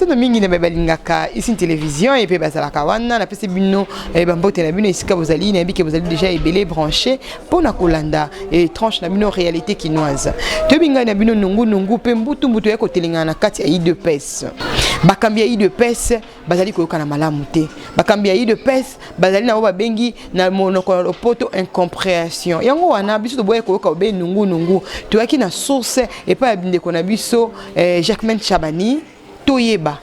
batoto mingi na balingaka ici télévision et puis bazalaka wana na pese bino bambote na bino esika bozali na bike bozali déjà ebelé branché pona kolanda et tranche na bino réalité kinoise to binga na bino nungu pe mbutu ya kotelinga na kati ya IDPS bakambi ya IDPS bazali koyoka na malamu te bakambi ya IDPS bazali na babengi na monoko lopoto incompréhension yango wana biso to boye koyoka obe nungu to yaki na source et pas bindeko na biso Jacquemain Chabani toyeba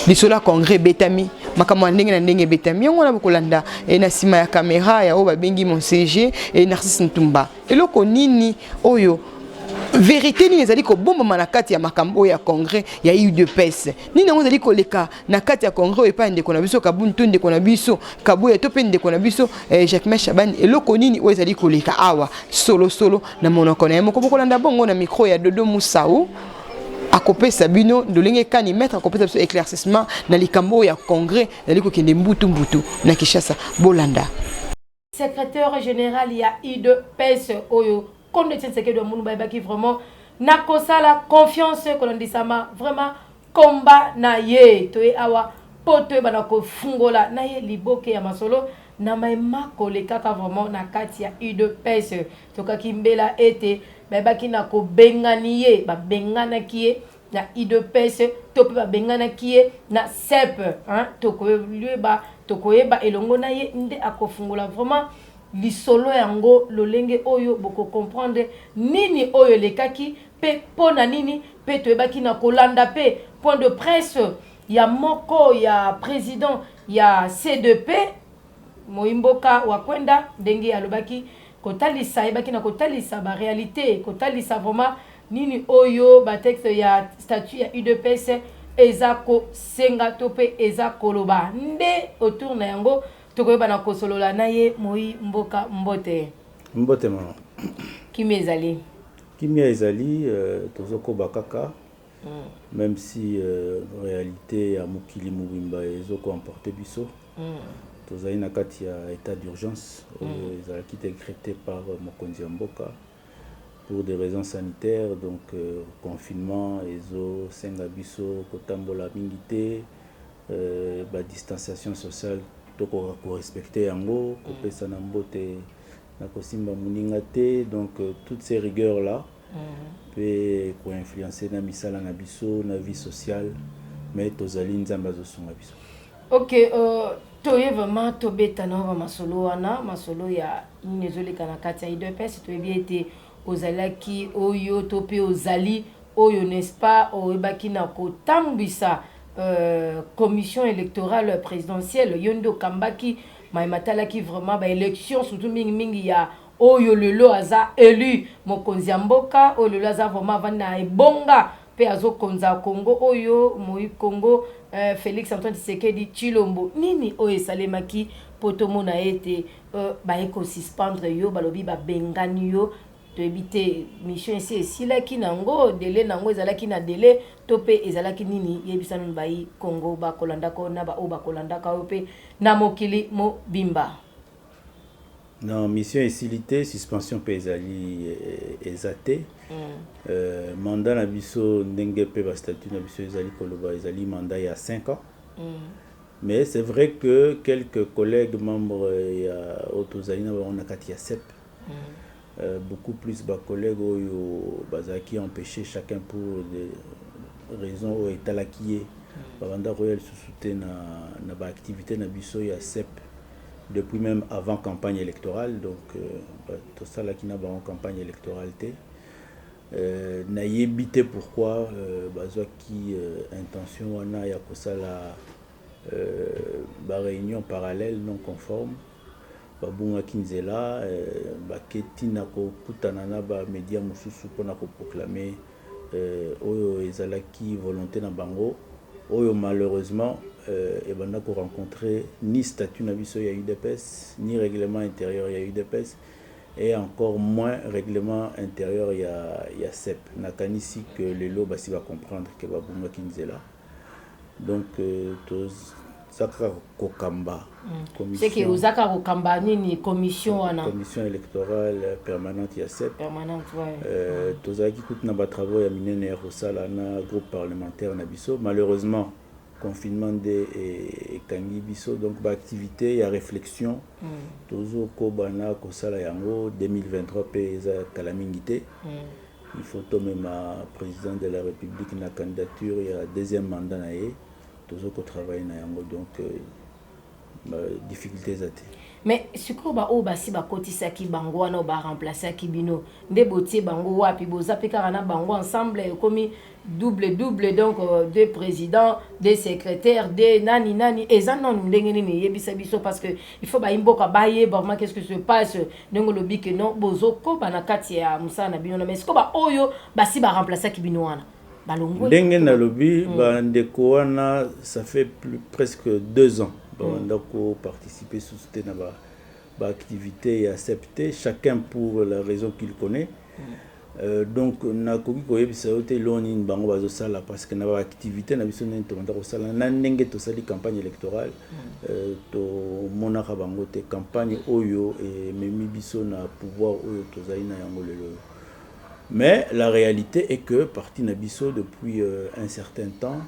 bisola congrès betami makamwa ndenge na ndenge betami yango na bokolanda na sima ya caméra ya oba bengi mon CG et Narcisse Ntumba eloko nini oyo vérité ni ezali ko bomba manakati ya makambo ya congrès ya UDPS nini ngo ezali ko leka na kati ya congrès epa ndeko na biso kabuntu ndeko na biso kabuya to pe ndeko na biso Jacquemain Chabani eloko nini o ezali ko leka awa solo na monoko na moko bokolanda bongo na micro ya Dodo Musau akopé Sabino ndolenge kani mettre akopé biso éclaircissement na likambo ya congrès ezali ko kende mbutu na Kinshasa bolanda secrétaire général ya UDPS oyo comme le tient de Mounouba qui vraiment n'a qu'à la confiance que l'on dit ça vraiment combat na ye toé awa poto banako fungola na ye liboke ya masolo na maima koleka ka vraiment na kati ya UDPS toka kimbela ete baki na ko bengani ye ba bengana kiye na UDPS to pe ba bengana kiye na CEP hein tokoyeba elongo na ye nde akofungola vraiment lisolo yango lolenge oyo boko comprendre nini oyo lekaki pe pona nini pe toyebaki na kolanda pe point de presse ya moko ya président ya C2P Moimboka Wakwenda ndenge alobaki kotalisa ebaki na kotalisa ba réalité kotalisa vraiment nini oyo ba texte ya statut ya UDPS ezako senga tope ezakoloba nde autour na yango tokoyeba na kosolola na ye Moi Mboka Mbote mama kimi ezali tozoko bakaka même si réalité ya mokili mobimba ezoko emporter biso tozali na kati ya état d'urgence ezalaki décrété par mokonzi ya mboka pour des raisons sanitaires donc confinement ezo senga biso kotambola mingi te ba distanciation sociale toko ko respecter yango ko pesa na mbote na kosimba muninga te donc toutes ces rigueurs là peut ko influencer na misala na biso na vie sociale mais tozali nzamba zo sunga biso. OK toye vraiment tobeta na masolo wana masolo ya inezoleka na kati ya IDPS toyebi ete ozalaki oyo tope ozali oyo n'est-ce pas oyebaki na kotambisa commission électorale présidentielle yondo kambaki maimatala qui vraiment ba élection surtout mingi ya oyo lelo aza élu mokonzi ya mboka oyo lelo aza vraiment vana ebonga pe azo konza Congo oyo moi Congo Félix Antoine Tshisekedi Chilombo nini oyo salemaki potomona ete ba éco-suspendre yo balobi ba bengani yo to ebite mission ici esilaki nango délai nango ezalaki na délai to pe ezalaki nini yebisa nini bai Congo bakolanda ko na ba o bakolanda ka pe na mokili mo bimba non mission esilité suspension pe ezali ezate mandat na biso ndenge pe ba statut na biso ezali koloba ezali mandat ya 5 ans mais c'est vrai que quelques collègues membres ya autozali na ba on a kati ya CEP beaucoup plus bas collègues qui empêché chacun pour des raisons où est à la qui est banda royal soutien na ba activité na biso ya CEP depuis même avant campagne électorale donc tout ça là qui n'a pas en campagne électorale na yebité pourquoi qui intention wana ya kosala ba réunion parallèle non conforme babunga kinzela baketi na kokutana na ba média mususu pona ko proclamer oyo ezalaki volonté na bango oyo malheureusement ebanda ko rencontrer ni statut na biso ya UDPS ni règlement intérieur ya UDPS et encore moins règlement intérieur ya CEP nakanisi que lelo basi va comprendre que babunga kinzela donc Zaka Kokamba. C'est que aux Zaka Kokamba ni commission commission électorale permanente IACEP. Permanente, ouais. Tozaki koutna ba travaux ya minene Rosala na groupe parlementaire na biso. Malheureusement confinement de Kangi biso donc ba activité ya réflexion. Tozo ko bana ko sala yango 2023 pesa kalamingité. Il faut tomber ma président de la République na candidature il y a deuxième mandat na ye. Tozo ko travailler na yango donc difficultés à mais siko ba o basi ba kotisa ki bango wana ba remplacer ki bino nde botie bango wapi boza pe kana bango ensemble comme double donc deux présidents des secrétaires des nani eza non ndenge nini yebisa biso parce que il faut ba imboka baye vraiment qu'est-ce que se passe ndenge lobi que non bozo ko bana kati ya musana bino mais siko ba oyo basi ba remplacer ki bino wana ndenge na lobi ba ndeko wana ça fait presque 2 ans. On a participé sous cette activité et accepté chacun pour la raison qu'il connaît. Donc na koki koyebi sa yote loni bango bazo sala parce que na ba activité na biso nento ndako sala na ndenge to sali campagne électorale to monaka bango te campagne oyo et memi biso na pouvoir oyo to zali na yango lelo. Mais la réalité est que parti na biso depuis un certain temps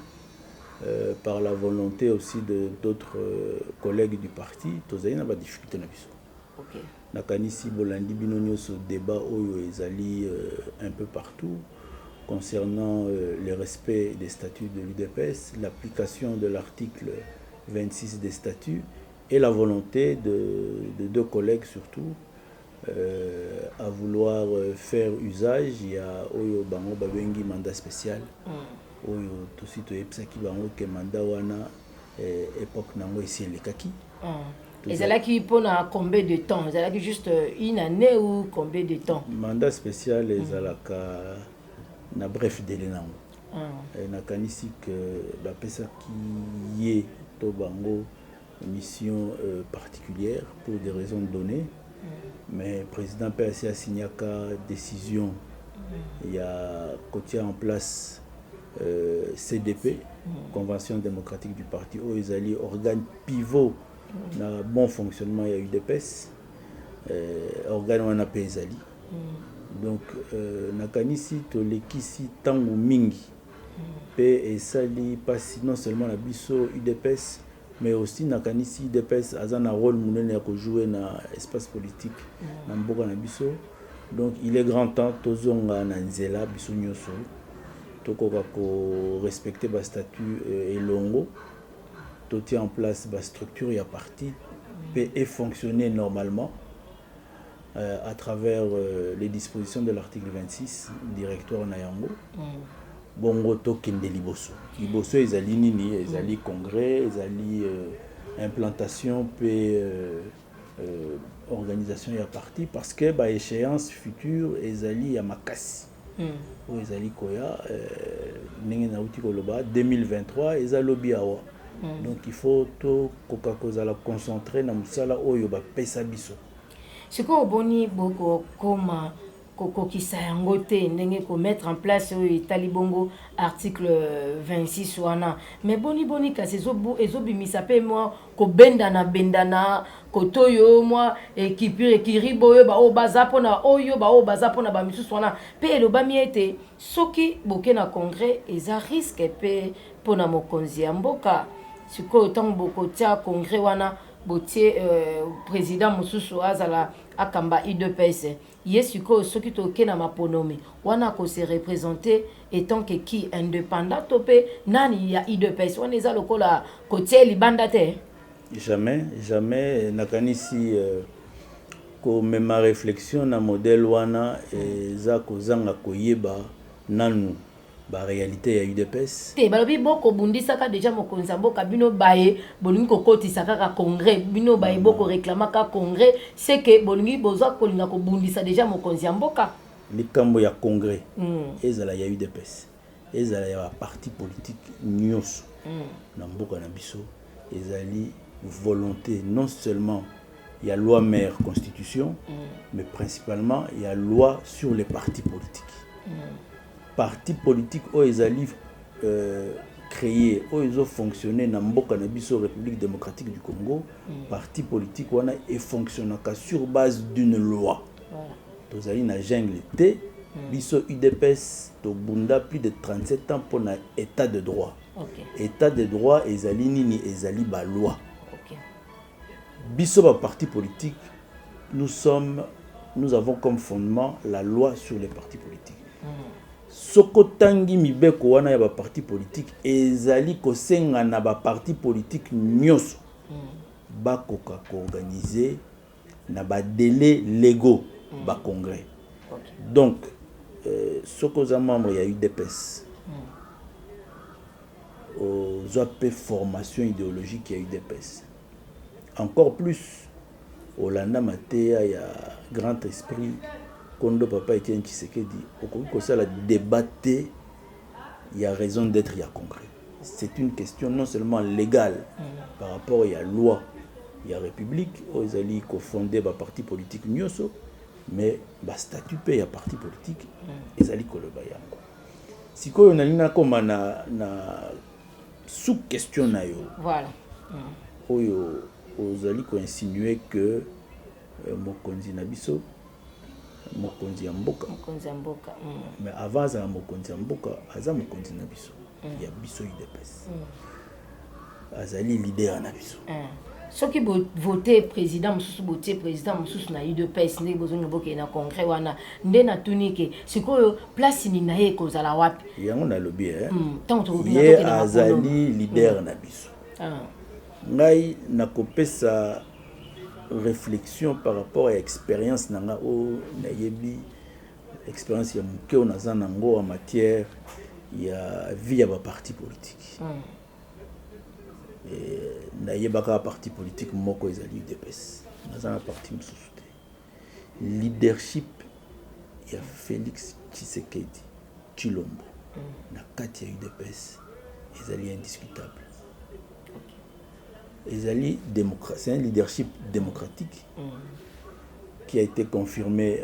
par la volonté aussi de d'autres collègues du parti, tozali na ba difficulté na biso. OK. Na kanisi bolandi bino nyoso débat oyo ezali un peu partout concernant le respect des statuts de l'UDPS, l'application de l'article 26 des statuts et la volonté de deux collègues surtout à vouloir faire usage. Il y a oyo bango babengi mandat spécial. Oyo tosi toyebisaki bango ke mandat wana époque nango esi elekaki. Ezalaki pona combien de temps? Ezalaki juste une année ou combien de temps? Mandat spécial ezalaka na bref délai nango. Nakanisi que bapesaki ye to bango mission particulière pour des raisons données. Mais le président PSA a signé une décision. Il y a côté en place CDP, Convention démocratique du parti, où ils allaient organe pivot dans bon fonctionnement il y a eu des PES, organe on a PSALI. Donc nakanisi to lekisi tango mingi PSALI passe non seulement la biso UDPS mais aussi nakanisi UDPS azana rôle munene ya ko jouer na espace politique na mboka na biso. Donc il est grand temps tozonga na nzela biso nyoso tokoka ko respecter ba statut et longo to tient en place ba structure ya parti et fonctionner normalement à travers les dispositions de l'article 26 directoire na yango. Bongo tokende liboso ezali nini ezali congrès ezali implantation pe organisation ya parti parce que ba échéance future ezali ya makasi o ezali koya ndenge na uti koloba 2023 ezalobi awa. Donc il faut to koka kozala concentrer na musala oyo ba pesa biso siko boni boko koma kokokisa yango te ndenge ko mettre en place talibongo article 26 wana mais boni kasi ezobimisa pe moi ko bendana kotoyo moi équipe kiriboyo ba o bazapona oyo ba o bazapona ba misusu wana pe lo bamiete soki boke na congrès eza risque pe pona mokonzi ya mboka siko tant boko tia congrès wana botie président mususu azala akamba UDPS yesuko soki toke na maponome wana ko se représenter étant que qui indépendant topé nani ya UDPS wana eza lokola kotie libanda te jamais nakanisi ko mema réflexion na modèle wana eza kozanga koyeba nanu ba réalité ya UDPS te balobi boko bundisaka déjà mokonzi mboka bino baye bolingi kokotisa kaka congrès bino baye boko réclamaka congrès c'est que bolingi bozwa kolinga ko bundisa déjà mokonzi mboka likambo ya congrès ezala ya UDPS ezala ya parti politique nyos na mboka na biso ezali volonté non seulement il y a loi mère constitution mais principalement il y a loi sur les partis politiques. Parti politique o ezali créé oyo ezo fonctionner na mboka na biso République démocratique du Congo parti politique wana et fonctionnaka sur base d'une loi tozali na jungle te biso UDPS to bunda plus de 37 ans pour na état de droit état de droit ezali nini ezali ba loi biso ba parti politique nous avons comme fondement la loi sur les partis politiques. Soko tangi mibeko wana ya ba parti politique ezali kosenga na ba parti politique nyoso bakoka ko organiser na ba délais légaux ba congrès. Donc soko za membre ya UDPS aux AP formation idéologique ya UDPS. Encore plus Olanda Matea ya grand esprit Kondo Papa Etienne Tshisekedi au ça la débattre il y a raison d'être il y a congrès. C'est une question non seulement légale par rapport à la loi il y a république aux ali ko fondé ba parti politique nyoso mais ba statut pe ya parti politique ezali ko le bayango. Sikoyo nalina koma na sous question na yo. Voilà. Oyo ozali ko insinuer que mokonzi na biso mokonzi ya mboka mais avant ça mokonzi ya mboka aza mokonzi na biso ya biso UDPS azali leader na biso ceux qui voter président mususu voter président mususu na UDPS ndenge bozonga boke na congrès wana nde na tunike sikoyo place ni na ye kozala wapi yango na lobby tant to ye azali leader na biso ngai nakopesa réflexion par rapport à l'expérience nanga o nayebi expérience ya mukeo naza nango en matière ya vie ya ba parti politique nayebaka parti politique moko ezali UDPS naza na parti mususu te leadership ya Félix Tshisekedi Tshilombo na kati ya UDPS ezali indiscutable. C'est un leadership démocratique qui a été confirmé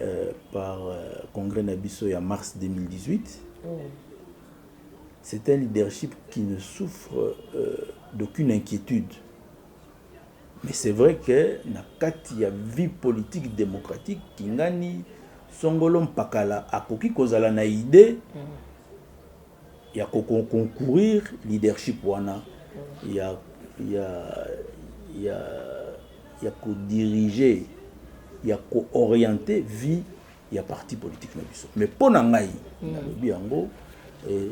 par Congrès Nabiso en mars 2018. C'est un leadership qui ne souffre d'aucune inquiétude. Mais c'est vrai que dans la vie politique démocratique, Kingani, Songolom Pakala, Akoki Kozala na idée, il y a concourir leadership wana, il y a co-diriger, il y a co-orienter vie, il y a parti politique. Mais pour Nangaï,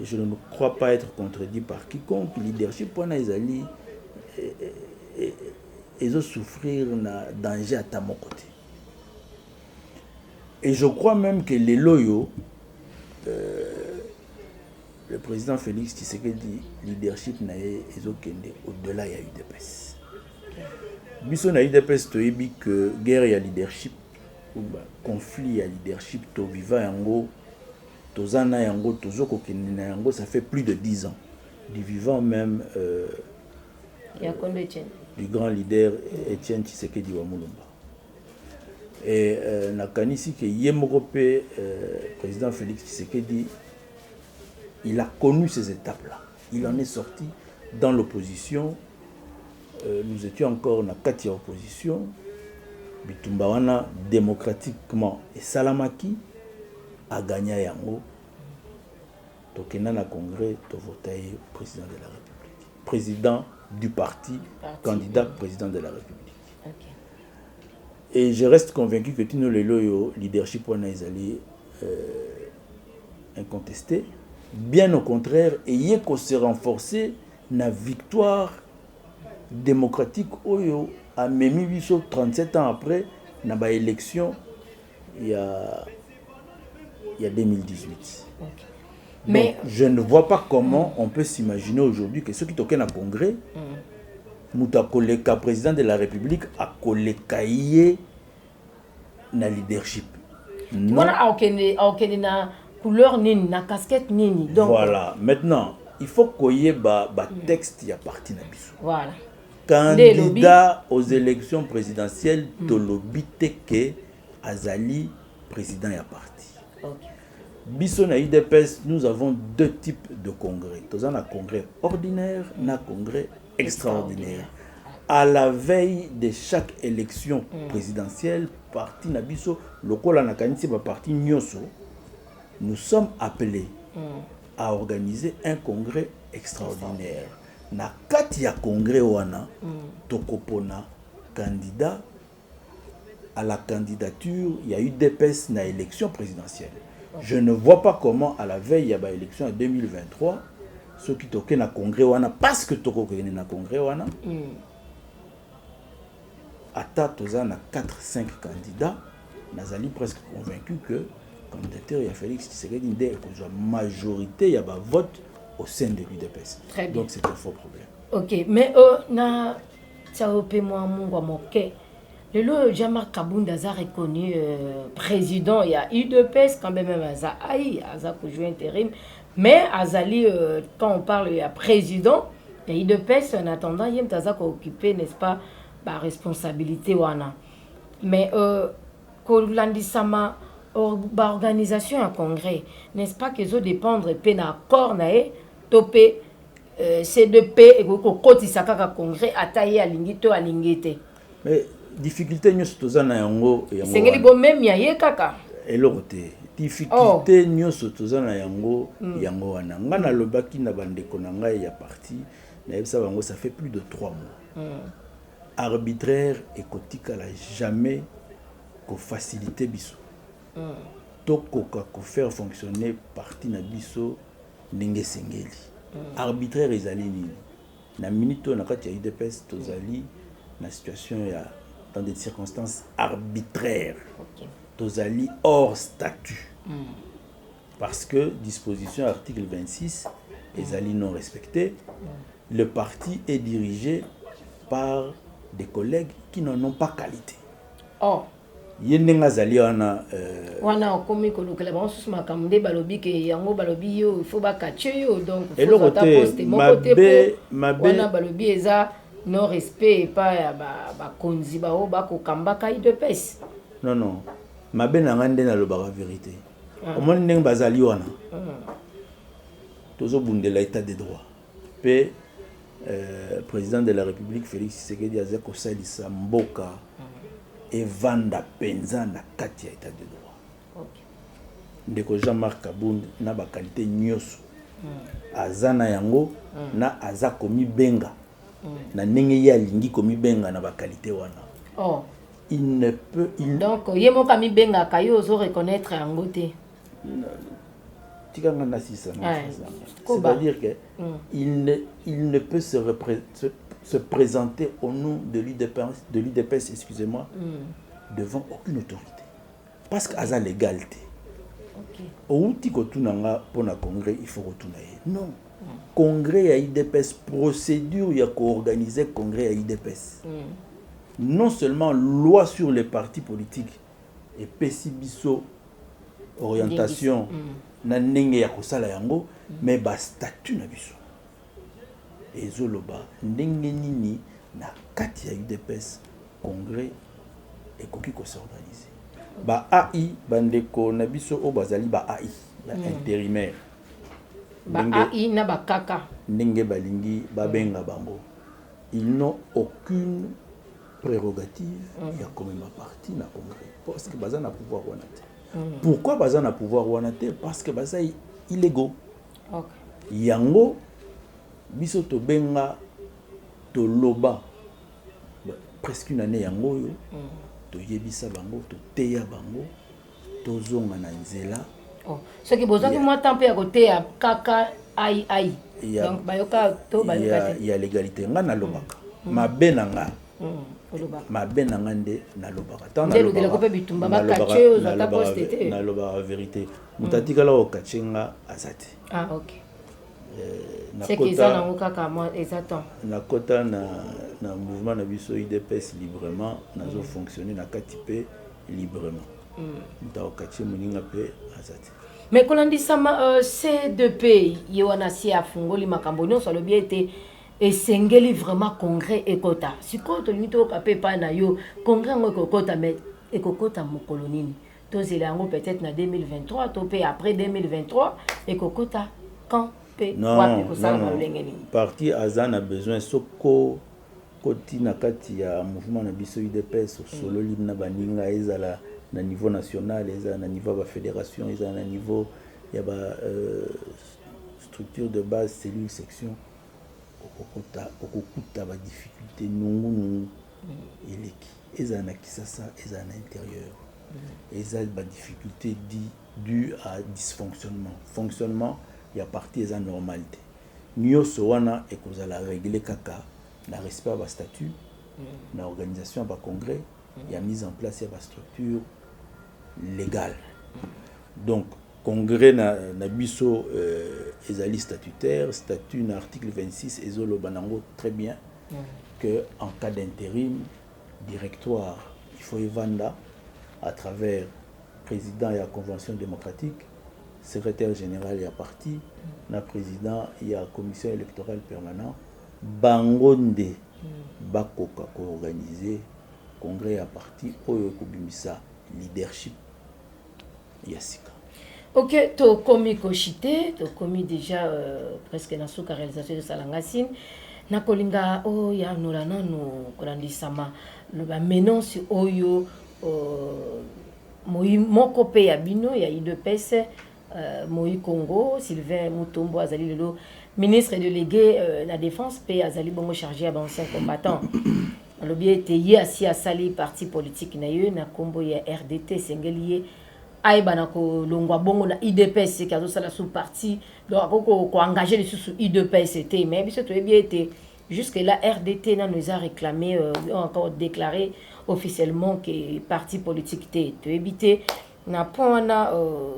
je ne crois pas être contredit par quiconque. Leadership pour Naïzali et souffrir d'un danger à mon côté. Et je crois même que les loyaux, le président Félix Tshisekedi leadership na ezokende au-delà ya UDPS. Biso na UDPS toyebi que guerre ya leadership ou conflit ya leadership to viva yango tozana yango tozoko kende na yango ça fait plus de 10 ans. Du vivant même du grand leader Etienne Tshisekedi wa Mulumba. Et nakanisi que yemoko président Félix Tshisekedi il a connu ces étapes-là. Il en est sorti dans l'opposition. Nous étions encore dans la opposition. Bitumbawana, démocratiquement, et Salamaki a gagné Yango. Tokena na congrès, to votaye président de la République. Président du parti, candidat président de la République. Okay. Et je reste convaincu que Tino Lelo, leadership wana ezali incontesté. Bien au contraire, et qu'on se renforcer la victoire démocratique oyo a même 37 ans après na ba élection il y a 2018. Okay. Mais donc, je ne vois pas comment on peut s'imaginer aujourd'hui que ceux qui toquent na congrès muta koleka président de la République a koleka yé na leadership. Non. Na couleur nini, na casquette nini. Donc, voilà. Maintenant, il faut qu'il y ait un texte qui a parti na biso. Voilà. Candidat aux élections présidentielles, to lobby que Azali président ya parti. Okay. biso na UDPS, nous avons deux types de congrès. Nous avons un congrès ordinaire, un congrès extraordinaire. À la veille de chaque élection présidentielle, parti na biso, lokola na kanisi ba parti nyoso, nous sommes appelés à organiser un congrès extraordinaire. Na kati ya congrès wana, tokopona candidat à la candidature, il y a eu UDPS na élection présidentielle. Je ne vois pas comment à la veille il y a une élection en 2023, ceux qui toquent na congrès wana parce que toko na congrès wana. À Tatoza, na 4-5 candidats, nazali presque convaincu que candidature il y a Félix Tshisekedi Ndé la majorité il y a un vote au sein de l'UDPS. Donc c'est un faux problème. OK, mais na tsaope moi mungwa moke. Le Jean-Marc Kabunda a reconnu président, il y a UDPS quand même Aza Aïe, Aza pour jouer intérim, mais Azali quand on parle il y a président, il y a UDPS en attendant il y a Aza occupé n'est-ce pas la responsabilité wana. Mais Kolandisama organisation un congrès, n'est-ce pas que zo dépendre pe na accord na e topé C2P et ko kotisaka ka congrès ataye alingi to alingite. Mais difficulté nyonso toza na yango sengeli bo même ya ye kaka eloko te difficulté nyonso toza na yango yango wana nga na lobaki na bandeko na ngai ya parti na yebisa bango ça fait plus de 3 mois arbitraire et kotika la jamais ko faciliter biso tokoka ko faire fonctionner parti na biso ndenge sengeli arbitraire ezali nini na minute na kati ya UDPS tozali na situation ya dans des circonstances arbitraires. Tozali hors statut. Parce que disposition article 26 ezali non respecté. Le parti est dirigé par des collègues qui n'en ont pas qualité. Oh. Yendenga zali wana wana okomi kolokela ba susu makamde balobi ke yango balobi yo il faut ba kache yo donc il faut ta poste mabe wana balobi eza non respect pas ba konzi ba o ba ko kambaka UDPS. Non mabe na ngande na loba vérité omoni ndenge bazali wana tozo bundela état de droit pe président de la République Félix Tshisekedi azeko salisa mboka et vanda penza na kati ya état de droit. Ndeko Jean-Marc Kabunda na ba qualité nyoso azana yango na aza komi benga na ndenge ya lingi komi benga na ba qualité wana. Il ne peut donc yemo kami benga kayo ozo reconnaître yango te. Tikanga na sisa. C'est-à-dire que il ne peut se présenter au nom de l'UDPS, excusez-moi, devant aucune autorité. Parce qu'il y a l'égalité. Au tiko tunanga pour le congrès, il faut retourner. Non. Congrès à UDPS, procédure, il y a qu'organiser congrès à UDPS. Non seulement loi sur les partis politiques et PCBISO, orientation, na ndenge ya kosala yango, mais ba statut na biso. Et zoloba ndenge nini na kati ya UDPS congrès et koki ko s'organiser. Ba AI bandeko na biso o bazali ba AI, ba intérimaire. Ba AI na ba kaka. Ndenge balingi ba benga bango. Ils n'ont aucune prérogative ya comme ma parti na congrès parce que bazana pouvoir wana te. Pourquoi bazana pouvoir wana te? Parce que baza illégaux. Yango biso to benga to loba presque une année yango yo to yebisa bango to teya bango to zonga na nzela ce qui besoin que moi tant pe ya côté ya kaka ai donc bayoka to bayoka te ya légalité nga na lobaka mabe na nga mabe na nga nde na lobaka tant na lobaka na lobaka vérité mutatika la okachenga azate. OK. C'est qu'ils ont kaka moi exactement. Na kota na mouvement na biso UDPS librement nazo fonctionner na katipe librement. Nta okache muninga pe azate. Mais kolandi sama C2P yona si afungoli makambo nyonso alobi ete esengeli vraiment congrès ekota. Sikoto limito kapé pa na yo congrès ngo ekota mais ekokota mokolo nini. tozela yango peut-être na 2023 to pe après 2023 et kokota quand pe non, parti Azan a besoin soko koti na kati ya mouvement na biso UDPS solo limna baninga ezala na niveau national ezala na niveau ba fédération ezala na niveau ya ba structure de base cellule section okukuta ba difficulté nungu eleki ezala na Kisasa ezala na intérieur ezala ba difficulté due à dysfonctionnement fonctionnement ya parti eza normalité nyonso wana ekozala régler kaka na respect ba statut na organisation ba congrès ya mise en place ya ba structure légale donc congrès na biso ezali statutaire statut na article 26 ezoloba nango très bien que en cas d'intérim directoire il faut evanda à travers président et la convention démocratique secrétaire général et parti na président et la commission électorale permanente bangonde bakoka ko organiser congrès à parti oyo kobimisa leadership yasika. Ok, to komi koshite, to komi déjà presque na suka réalisation de Salangasine. Na kolinga o ya nolana no kolandi sama le ba menon si oyo moi moko pe ya bino ya IDPS Moi Congo Sylvain Mutombo azali lelo ministre délégué la défense pe azali bongo chargé à ancien combattant. Le bien était hier assis à sali parti politique na yo na kombo ya RDT sengelié aiba na ko longwa bongo na IDPS kazo sala sous parti donc ko engager les sous IDPS était mais biso to bien été jusque là RDT na nous a réclamé encore déclaré officiellement que parti politique était to éviter na pona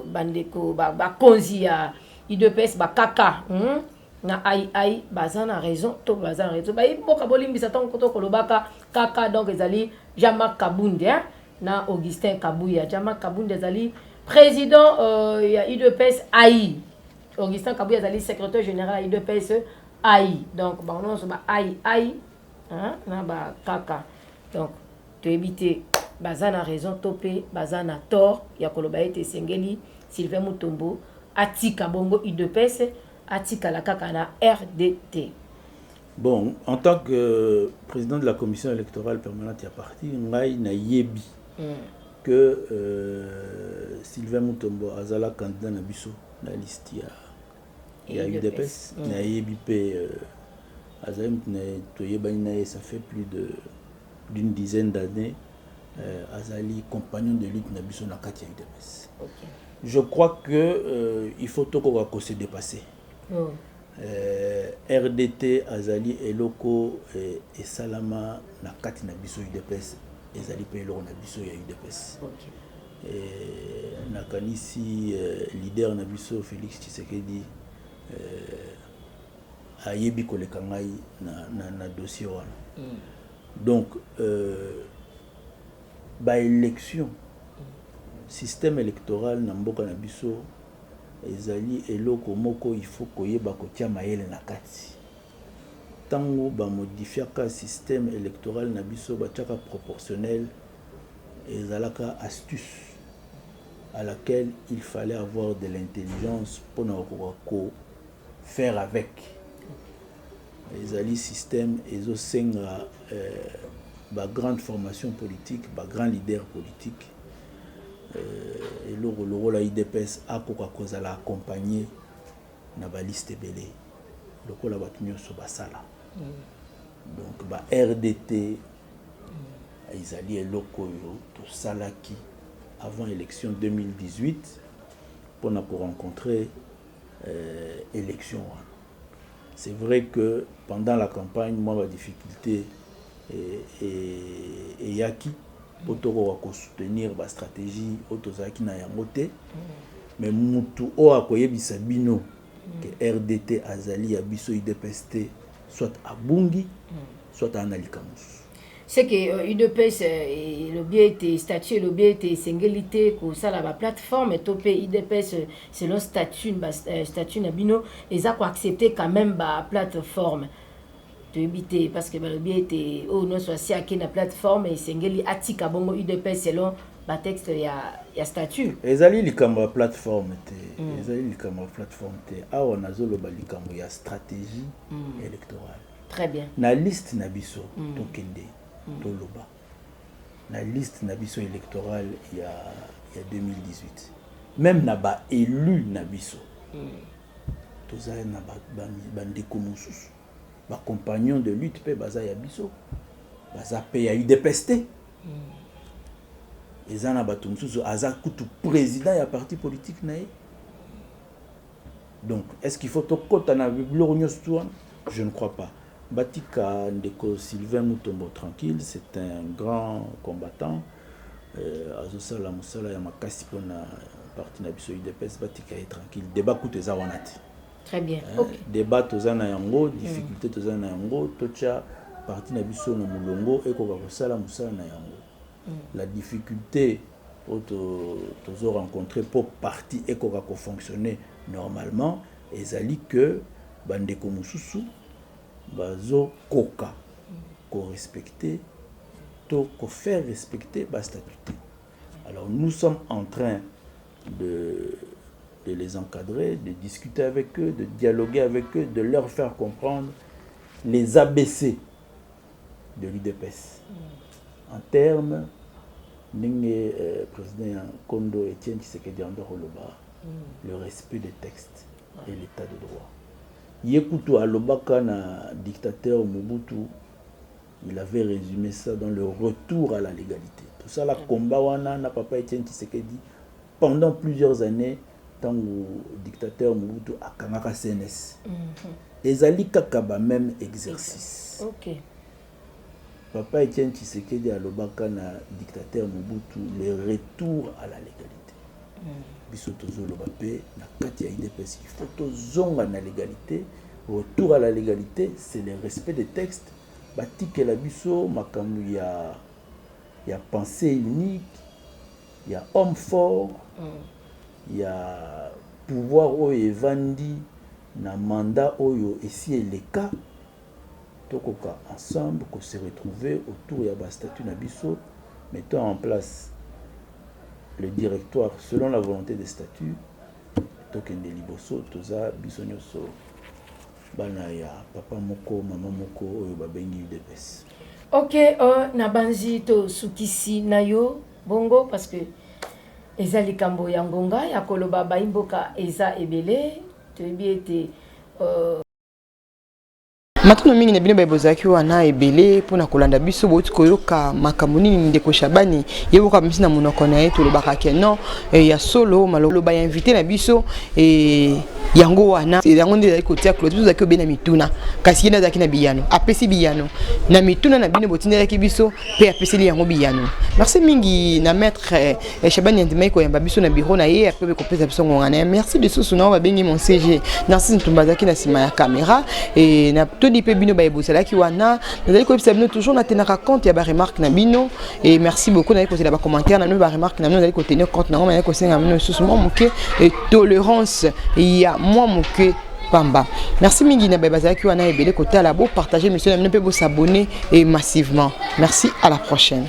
bandeko ba konzi ya IDPS ba kaka na ai bazana raison to bazana raison ba iboka bolimbisa ton koto kolobaka kaka donc ezali Jean-Marc Kabunde na Augustin Kabuya Jean-Marc Kabunde ezali président ya IDPS AI Augustin Kabuya ezali secrétaire général IDPS AI donc ba on so ba ai na ba kaka donc to éviter bazana raison topé bazana tort ya koloba ete sengeli Sylvain Mutombo atika bongo IDPS atika la kaka na RDT. Bon, en tant que président de la commission électorale permanente ya parti ngai na yebi que Sylvain Mutombo azala candidat na biso na liste ya UDPS na yebi pe azali na toyebani na ça fait plus d'une dizaine d'années azali compagnon de lutte na biso na kati ya UDPS. Okay. Je crois que il faut toko se dépasser. RDT azali eloko et salama na kati na biso UDPS ezali pe eloko na biso ya UDPS. Okay. Na kanisi leader na biso Félix Tshisekedi ayebi koleka ngai na dossier wana. Donc ba élection système électoral na mboka na biso ezali eloko moko il faut koyeba kotia mayele na kati tango ba modifiaka système électoral na biso ba tiaka proportionnel ezalaka astuce à laquelle il fallait avoir de l'intelligence pour ko faire avec ezali système ezosenga ba grande formation politique ba grand leader politique et le rôle IDPS a koza la accompagner na ba liste belé lokola batunyo so basala donc ba RDT ezali eloko yo to salaki avant élection 2018 pour rencontrer élection. C'est vrai que pendant la campagne moi la difficulté et yaki pour soutenir la stratégie autozaki na yangote mais mutu o akoyebisa bino que RDT azali ya biso IDPST soit abungi soit analikamus. C'est que IDPS le bien était statut le bien était singulité que ça la plateforme topé IDPS selon statut nabino ils a accepté quand même ba plateforme de parce que le bien était oh non soit si à qui na plateforme et singeli atika bongo IDPS selon ba texte ya statut ezali likambo ya plateforme te ezali likambo ya plateforme te awa nazoloba likambo ya stratégie électorale. Très bien. Na liste na biso tokende toloba na liste na biso électorale ya 2018 même na ba élu na biso tozali na ba ndeko mosusu ba compagnons de lutte pe baza ya biso baza pe ya UDPS te ezana bato mosusu aza kutu président ya parti politique na ye. Donc est-ce qu'il faut tokota na biloko nyonso tu wana? Je ne crois pas. Batika Ndeko Sylvain Mutombo tranquille, c'est un grand combattant. Azosala musala ya makasi pona parti na biso UDPS Batika est tranquille. Débat koute za wanati. Très bien. Okay. Débat tozana yango, difficulté tozana yango, tocha parti na biso na mulongo ekoka kosala musala na yango. La difficulté tozo rencontrer pour parti ekoka ko fonctionner normalement ezali que bandeko mususu bazo koka ko respecter to ko faire respecter ba statut. Alors nous sommes en train de les encadrer, de discuter avec eux, de dialoguer avec eux, de leur faire comprendre les ABC de l'UDPS. En termes président Kondo Etienne Tshisekedi Andoroloba, le respect des textes et l'état de droit. Yekutu Alobaka na dictateur Mobutu, il avait résumé ça dans le retour à la légalité. Tout ça, la combat wana na papa Etienne Tshisekedi pendant plusieurs années, tant que dictateur Mobutu a Kanaka CNS. Ezali kakaba même exercice. Ok. Papa Etienne Tshisekedi Alobaka na dictateur Mobutu, le retour à la légalité. Biso tozoloba pe na kati ya UDPS, il faut tozonga na légalité. Retour à la légalité, c'est le respect des textes. Batike la biso makambu ya pensée unique, il y a homme fort, il y a pouvoir oyo evandi na mandat oyo ici et les cas. Tokoka ensemble qu'on se retrouver autour ya ba statut na biso, mettons en place le directoire selon la volonté des statuts. Tokende liboso toza biso nyoso bana ya papa moko mama moko oyo babengi UDPS. Ok, na banzi to sukisi na yo bongo parce que eza likambo ya ngonga ya koloba baimboka eza ebele toyebi ete Matuno mingi na bino bayebozaki wana ebele pona kolanda biso boti koyoka makambo nini Ndeko Shabani yeboka misi na monoko na ye tolobaka ke non ya solo maloba ya invité na biso yango wana yango nde ezali kotia Claude biso zaki obena mituna kasi yena zaki na biyano apesi biyano na mituna na bino botindelaki biso pe apeseli yango biyano. Merci mingi na maître Shabani Andimai ko yamba biso na bureau na ye ape kopesa biso ngona na merci de susu na babengi mon CG Narcisse Ntumba zaki na sima ya caméra et na todi pe bino bayeboselaki wana nazali kopesa bino toujours na tenaka compte ya ba remarque na bino et merci beaucoup na côté la ba commentaire na ba remarque na bino nazali ko tenir compte na ngoma na ko senga bino susu mo moke et tolérance ya moi moke pamba. Merci mingi na bazaki wana ebele kota la bo partager monsieur na mpe bo s'abonner et massivement. Merci, à la prochaine.